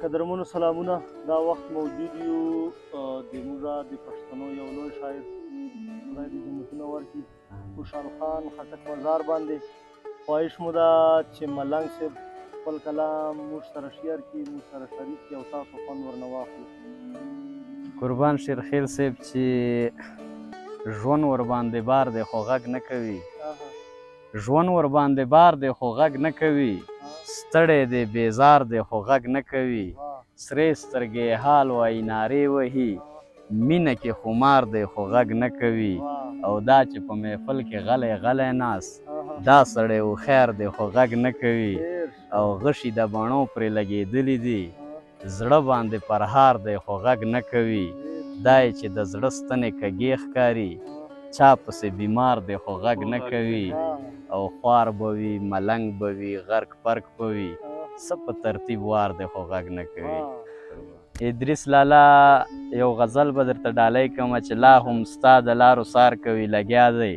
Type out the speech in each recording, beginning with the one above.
قدرمنو سلامونه. دا وخت موجود یو د موږ د پښتنو یو لوی شاعر خدای دې جنتونه ورکړي خوشحال خان خټک مزار باندې خواهش مو ده چې ملنګ صاحب خپل کلام موږ سره شیر کړي، موږ سره شریک کړي او تاسو خوند ورنه واخلو. قربان شیرخیل صاحب چې ژوند ورباندې بار دی خو غږ نه کوي، ژوند ورباندې بار دی خو غږ نه کوي، ستړی دی بیزار دی خو غږ نه کوي، سرې سترګې حال وایي نارې وهي، مینه کې خمار دی خو غږ نه کوي، او دا چې په محفل کې غلی غلی ناست دا سړی هوښیار دی خو غږ نه کوي، او غشي د بڼو پرې لګېدلي دي زړه باندې پرهار دی خو غږ نه کوي، دا یې چې د زړه ستنې کږې ښکاري چا پسې بیمار دی خو غږ نه کوي، او خوار به وي ملنګ به وي غرق پرک به وي څه په ترتیب وار دی خو غږ نه کوي. ادریس لالا یو غزل به درته ډالۍ کومه چې لا هم ستا د لارو سار کوي لګیا دی،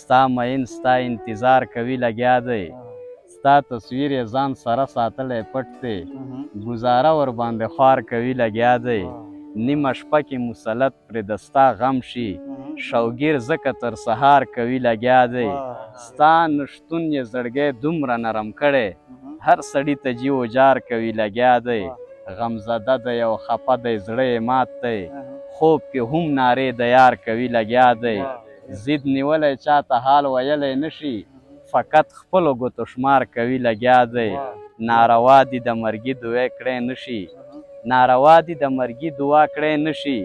ستا مین ستا انتظار کوي لګیا دی، ستا تصویر یې ځان سره ساتلی پټ دی، ګزاره ورباندې خوار کوي لګیا دی، نیمه شپه کې مسلط پرې د ستا غم شي شوګیر ځکه تر سهار کوي لګیا دی، ستا نشتون یې زړګی دومره نرم کړی هر سړي ته جی و جار کوي لګیا دی، غمزده دی او خفه دی زړه یې مات دی، خوب کې هم نارې د یار کوي لګیا دی، ضد نیولی چاته حال ویلی نشي فقط خپلو ګوتو شمار کوي لګیا دی، ناروا دي د مرګي دوی کړی نشي، ناروا دي د مرګي دعا کړی نشي،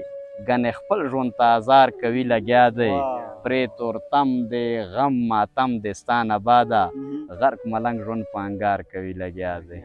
ګنې خپل ژوند ته ازار کوي لګیا دی، پرې تورتم دی غم ماتم دی ستا نه باده غرق ملنګ ژوند په انګار کوي لګیا دی.